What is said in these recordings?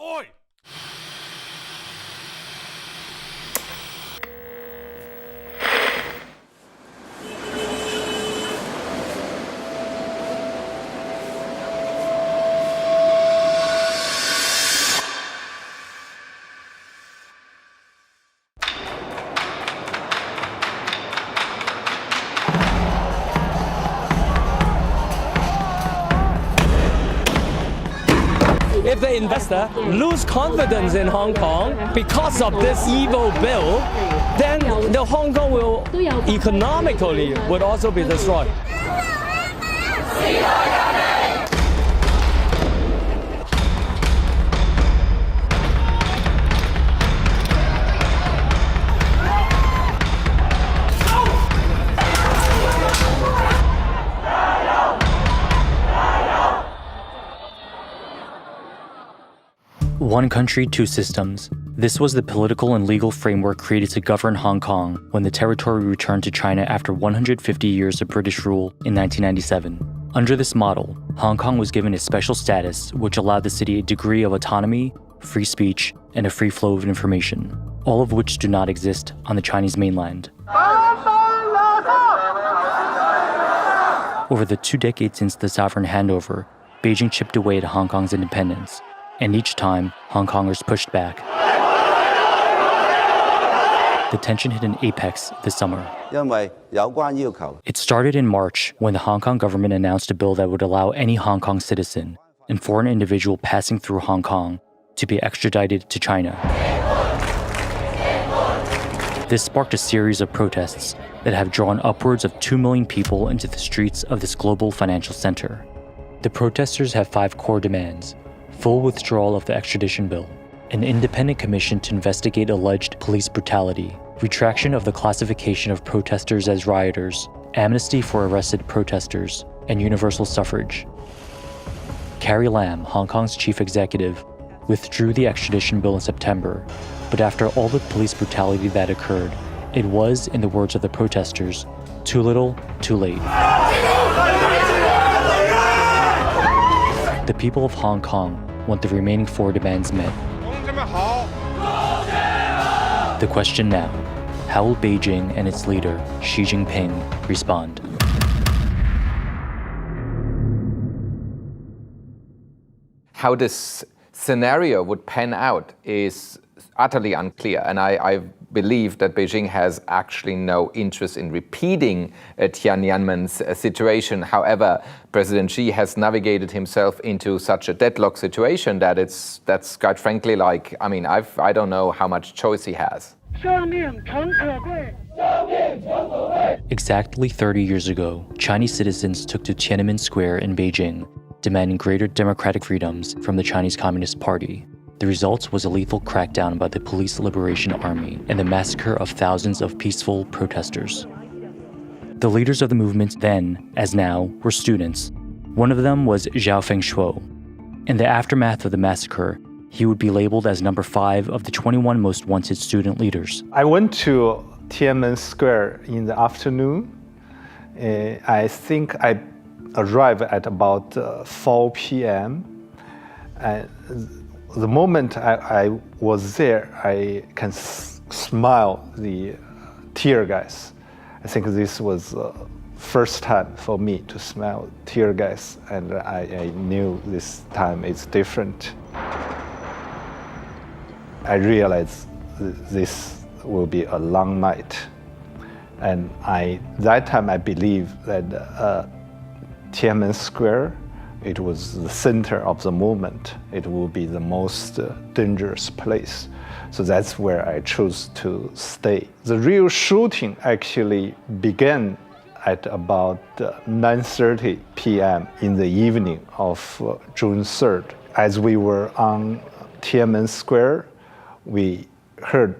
Oi! If the investor lose confidence in Hong Kong because of this evil bill, then the Hong Kong will economically would also be destroyed. One country, two systems. This was the political and legal framework created to govern Hong Kong when the territory returned to China after 150 years of British rule in 1997. Under this model, Hong Kong was given a special status which allowed the city a degree of autonomy, free speech, and a free flow of information, all of which do not exist on the Chinese mainland. Over the 2 decades since the sovereign handover, Beijing chipped away at Hong Kong's independence, and each time, Hong Kongers pushed back. The tension hit an apex this summer. It started in March when the Hong Kong government announced a bill that would allow any Hong Kong citizen and foreign individual passing through Hong Kong to be extradited to China. This sparked a series of protests that have drawn upwards of 2 million people into the streets of this global financial center. The protesters have 5 core demands: full withdrawal of the extradition bill, an independent commission to investigate alleged police brutality, retraction of the classification of protesters as rioters, amnesty for arrested protesters, and universal suffrage. Carrie Lam, Hong Kong's chief executive, withdrew the extradition bill in September, but after all the police brutality that occurred, it was, in the words of the protesters, too little, too late. The people of Hong Kong want the remaining 4 demands met. The question now, how will Beijing and its leader, Xi Jinping, respond? How this scenario would pan out is utterly unclear, and I believe that Beijing has actually no interest in repeating Tiananmen's situation. However, President Xi has navigated himself into such a deadlock situation that that's quite frankly like, I don't know how much choice he has. Exactly 30 years ago, Chinese citizens took to Tiananmen Square in Beijing, demanding greater democratic freedoms from the Chinese Communist Party. The result was a lethal crackdown by the Police Liberation Army and the massacre of thousands of peaceful protesters. The leaders of the movement then, as now, were students. One of them was Zhao Fengshuo. In the aftermath of the massacre, he would be labeled as number 5 of the 21 most wanted student leaders. I went to Tiananmen Square in the afternoon. I think I arrived at about 4 p.m. And the moment I was there, I can smell the tear gas. I think this was the first time for me to smell tear gas, and I knew this time is different. I realized this will be a long night, and that time I believed that Tiananmen Square, it was the center of the movement. It will be the most dangerous place. So that's where I chose to stay. The real shooting actually began at about 9:30 p.m. in the evening of June 3rd. As we were on Tiananmen Square, we heard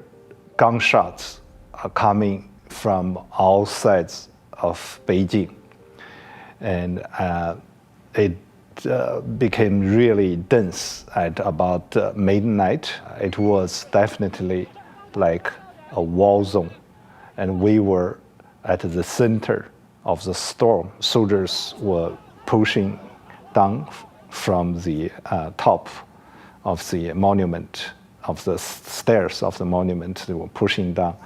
gunshots coming from all sides of Beijing. And it became really dense at about midnight. It was definitely like a war zone. And we were at the center of the storm. Soldiers were pushing down from the top of the monument, of the stairs of the monument. They were pushing down.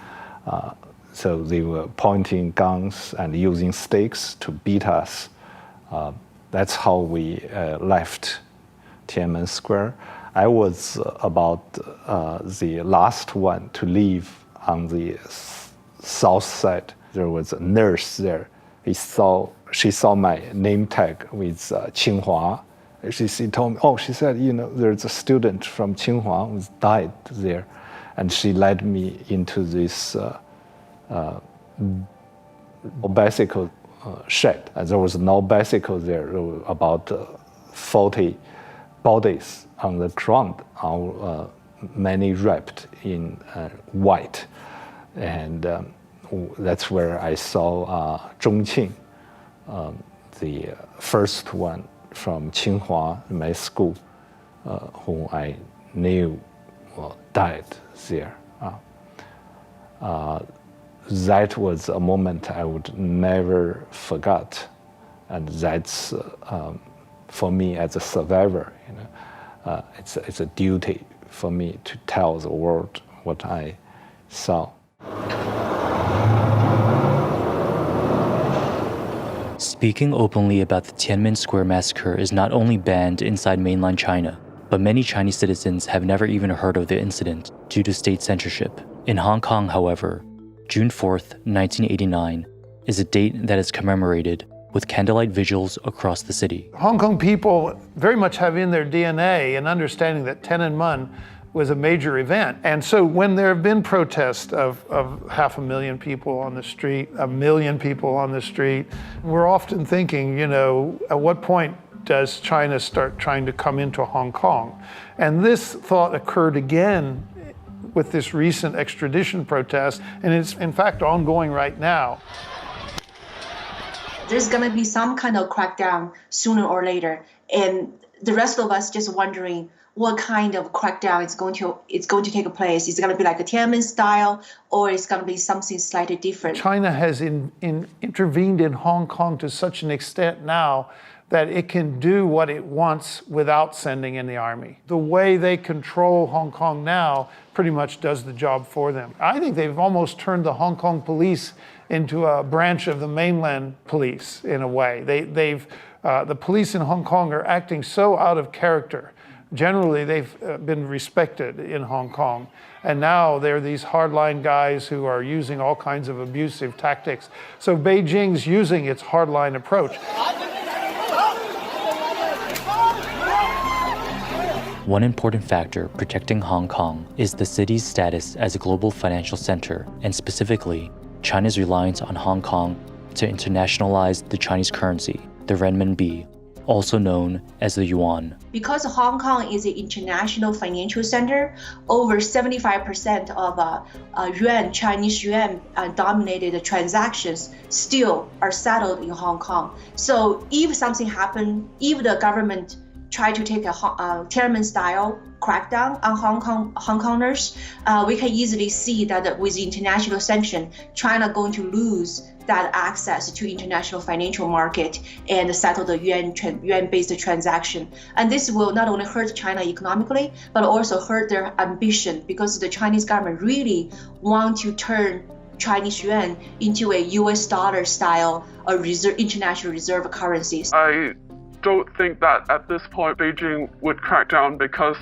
So they were pointing guns and using sticks to beat us. That's how we left Tiananmen Square. I was about the last one to leave on the south side. There was a nurse there. She saw my name tag with Tsinghua. She told me, she said, there's a student from Tsinghua who died there. And she led me into this bicycle shed. And there was no bicycle there. There were about 40 bodies on the ground, many wrapped in white. And that's where I saw Zhong Qing, the first one from Tsinghua, my school, whom I knew died there. That was a moment I would never forget, and that's for me as a survivor. It's a duty for me to tell the world what I saw. Speaking openly about the Tiananmen Square massacre is not only banned inside mainland China, but many Chinese citizens have never even heard of the incident due to state censorship. In Hong Kong, however, June 4th, 1989, is a date that is commemorated with candlelight vigils across the city. Hong Kong people very much have in their DNA an understanding that Tiananmen was a major event. And so when there have been protests of 500,000 people on the street, 1 million people on the street, we're often thinking, at what point does China start trying to come into Hong Kong? And this thought occurred again with this recent extradition protest, and it's in fact ongoing right now. There's going to be some kind of crackdown sooner or later, and the rest of us just wondering what kind of crackdown is going to take place. Is it going to be like a Tiananmen style, or is it going to be something slightly different? China has intervened in Hong Kong to such an extent now that it can do what it wants without sending in the army. The way they control Hong Kong now pretty much does the job for them. I think they've almost turned the Hong Kong police into a branch of the mainland police in a way. The police in Hong Kong are acting so out of character. Generally, they've been respected in Hong Kong. And now they're these hardline guys who are using all kinds of abusive tactics. So Beijing's using its hardline approach. One important factor protecting Hong Kong is the city's status as a global financial center, and specifically, China's reliance on Hong Kong to internationalize the Chinese currency, the renminbi, also known as the yuan. Because Hong Kong is an international financial center, over 75% of yuan, Chinese yuan dominated transactions still are settled in Hong Kong. So if something happened, if the government try to take a Tiananmen style crackdown on Hong Kongers, we can easily see that with international sanction, China going to lose that access to international financial market and settle the yuan-based transaction. And this will not only hurt China economically, but also hurt their ambition, because the Chinese government really want to turn Chinese yuan into a US dollar style international reserve currency. I don't think that at this point Beijing would crack down because,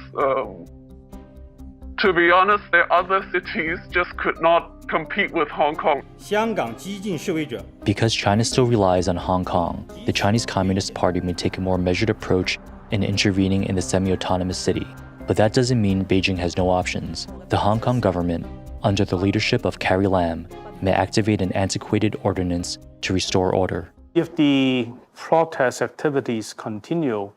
to be honest, the other cities just could not compete with Hong Kong. Because China still relies on Hong Kong, the Chinese Communist Party may take a more measured approach in intervening in the semi-autonomous city. But that doesn't mean Beijing has no options. The Hong Kong government, under the leadership of Carrie Lam, may activate an antiquated ordinance to restore order. If the protest activities continue,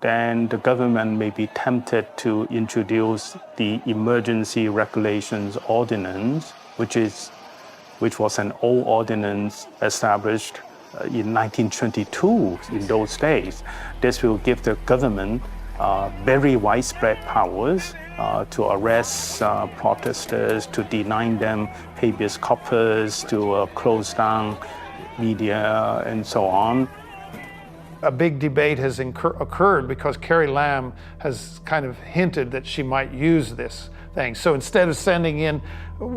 then the government may be tempted to introduce the Emergency Regulations Ordinance, which was an old ordinance established in 1922 in those days. This will give the government very widespread powers to arrest protesters, to deny them habeas corpus, to close down media, and so on. a big debate has occurred because Carrie Lam has kind of hinted that she might use this thing. So instead of sending in,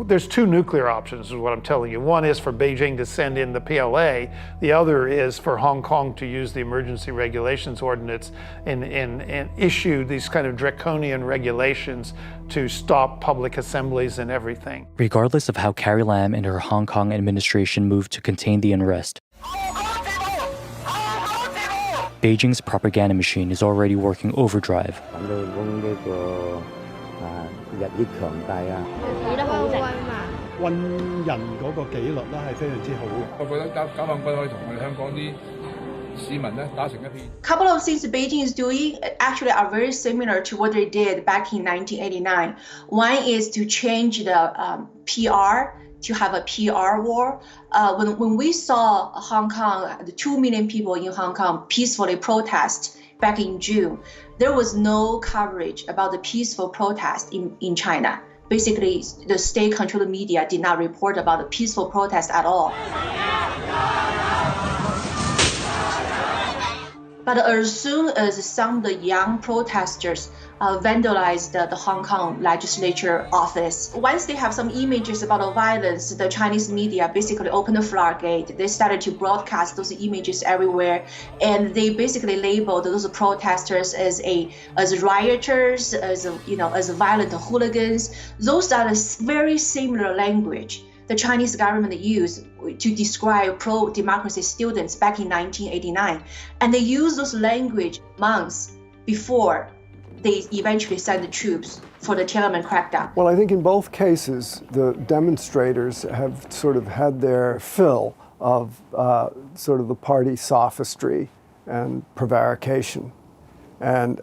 there's two nuclear options is what I'm telling you. One is for Beijing to send in the PLA. The other is for Hong Kong to use the emergency regulations ordinance and issue these kind of draconian regulations to stop public assemblies and everything. Regardless of how Carrie Lam and her Hong Kong administration moved to contain the unrest, Beijing's propaganda machine is already working overdrive. Couple of things Beijing is doing actually are very similar to what they did back in 1989. One is to change the PR, to have a PR war. When we saw Hong Kong, the 2 million people in Hong Kong peacefully protest back in June, there was no coverage about the peaceful protest in China. Basically, the state-controlled media did not report about the peaceful protest at all. But as soon as some of the young protesters vandalized the Hong Kong legislature office, once they have some images about the violence, the Chinese media basically opened the floodgate. They started to broadcast those images everywhere, and they basically labeled those protesters as rioters, as violent hooligans. Those are the very similar language the Chinese government used to describe pro-democracy students back in 1989. And they used those language months before they eventually sent the troops for the Tiananmen crackdown. Well, I think in both cases, the demonstrators have sort of had their fill of sort of the party sophistry and prevarication. And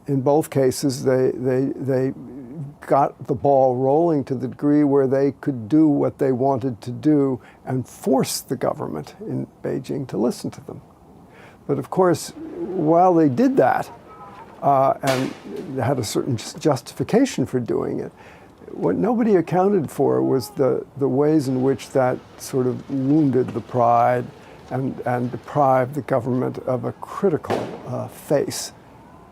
in both cases, they got the ball rolling to the degree where they could do what they wanted to do and force the government in Beijing to listen to them. But of course, while they did that, and had a certain justification for doing it, what nobody accounted for was the ways in which that sort of wounded the pride and deprived the government of a critical face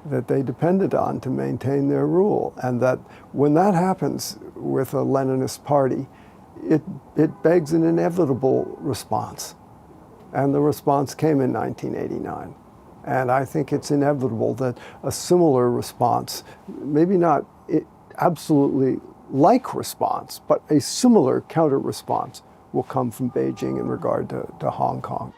that they depended on to maintain their rule. And that when that happens with a Leninist party, it begs an inevitable response. And the response came in 1989. And I think it's inevitable that a similar response, maybe not absolutely like response, but a similar counter response will come from Beijing in regard to Hong Kong.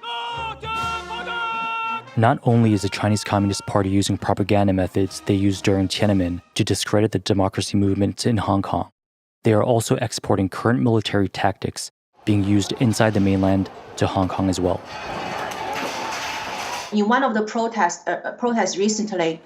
Not only is the Chinese Communist Party using propaganda methods they used during Tiananmen to discredit the democracy movement in Hong Kong, they are also exporting current military tactics being used inside the mainland to Hong Kong as well. In one of the protests recently,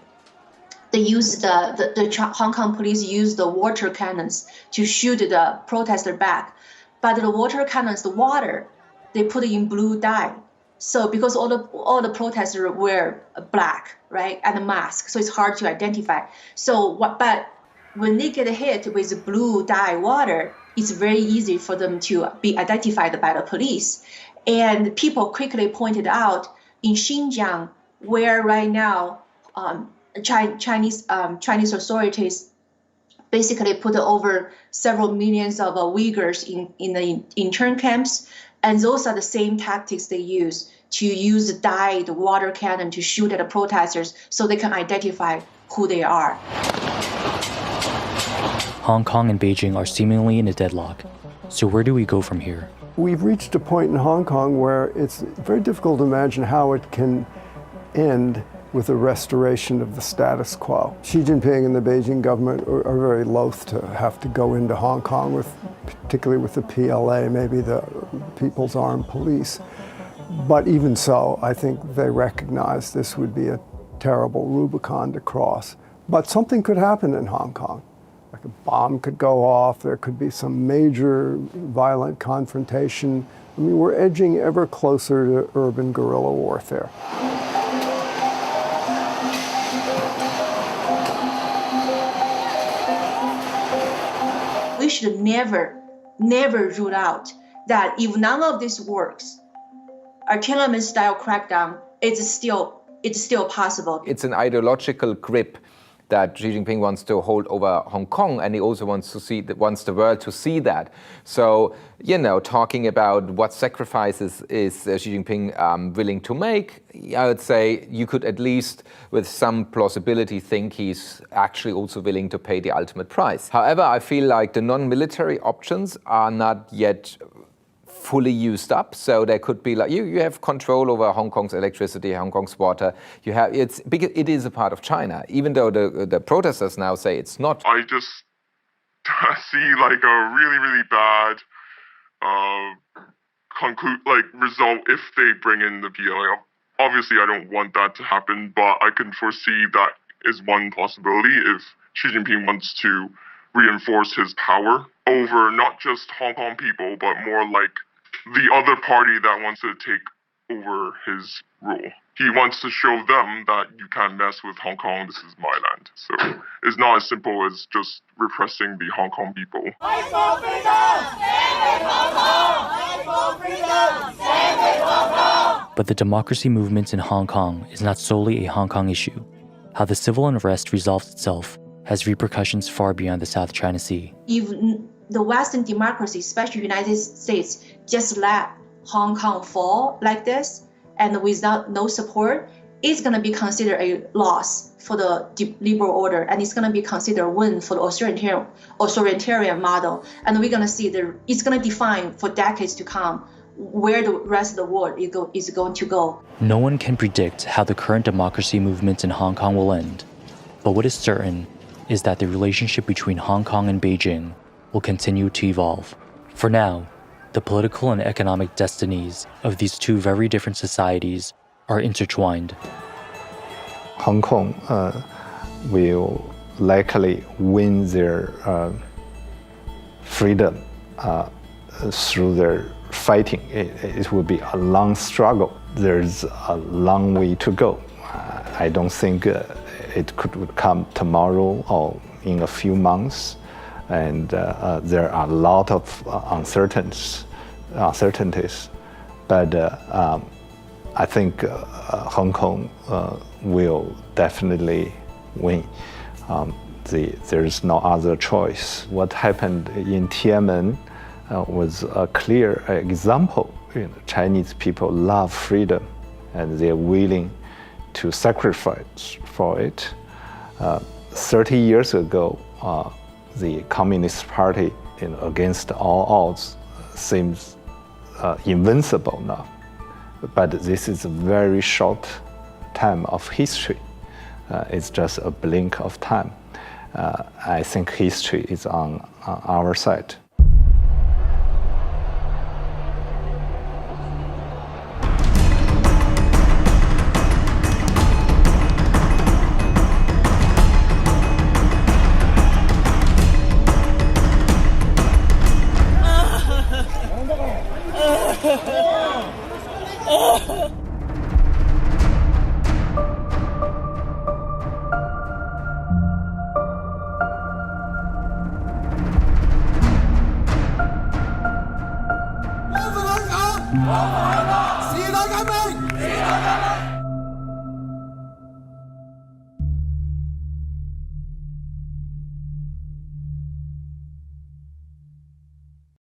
they used the Hong Kong police used the water cannons to shoot the protester back. But the water cannons, the water, they put it in blue dye. So because all the protesters wear black, right, and a mask, so it's hard to identify. But when they get hit with blue dye water, it's very easy for them to be identified by the police. And people quickly pointed out in Xinjiang, where right now Chinese authorities basically put over several millions of Uyghurs in the intern camps. And those are the same tactics they use to use dyed water cannon to shoot at the protesters so they can identify who they are. Hong Kong and Beijing are seemingly in a deadlock. So where do we go from here? We've reached a point in Hong Kong where it's very difficult to imagine how it can end with a restoration of the status quo. Xi Jinping and the Beijing government are very loath to have to go into Hong Kong, particularly with the PLA, maybe the People's Armed Police. But even so, I think they recognize this would be a terrible Rubicon to cross. But something could happen in Hong Kong. Like a bomb could go off, there could be some major violent confrontation. I mean, we're edging ever closer to urban guerrilla warfare. We should never rule out that if none of this works, a Tiananmen-style crackdown is still it's still possible. It's an ideological grip that Xi Jinping wants to hold over Hong Kong, and he also wants the world to see that. So, talking about what sacrifices is Xi Jinping willing to make, I would say you could at least, with some plausibility, think he's actually also willing to pay the ultimate price. However, I feel like the non-military options are not yet fully used up, so there could be like you have control over Hong Kong's electricity, Hong Kong's water. It is a part of China, even though the protesters now say it's not. I just see like a really, really bad result if they bring in the PLA. Obviously, I don't want that to happen, but I can foresee that is one possibility if Xi Jinping wants to reinforce his power over not just Hong Kong people, but more like the other party that wants to take over his rule. He wants to show them that you can't mess with Hong Kong, this is my land. So it's not as simple as just repressing the Hong Kong people. Fight for freedom! Stand with Hong Kong! Fight for freedom! Stand with Hong Kong! But the democracy movement in Hong Kong is not solely a Hong Kong issue. How the civil unrest resolves itself has repercussions far beyond the South China Sea. If the Western democracy, especially United States, just let Hong Kong fall like this and without no support, it's going to be considered a loss for the liberal order, and it's going to be considered a win for the authoritarian model. And we're going to see it's going to define for decades to come where the rest of the world is going to go. No one can predict how the current democracy movement in Hong Kong will end. But what is certain is that the relationship between Hong Kong and Beijing will continue to evolve. For now, the political and economic destinies of these two very different societies are intertwined. Hong Kong will likely win their freedom through their fighting. It will be a long struggle. There's a long way to go. I don't think it could come tomorrow or in a few months. And there are a lot of uncertainties. But I think Hong Kong will definitely win. There is no other choice. What happened in Tiananmen was a clear example. Chinese people love freedom, and they're willing to sacrifice for it. 30 years ago, the Communist Party, against all odds, seems invincible now. But this is a very short time of history. It's just a blink of time. I think history is on our side. Hong Kong! 時代革命！時代革命！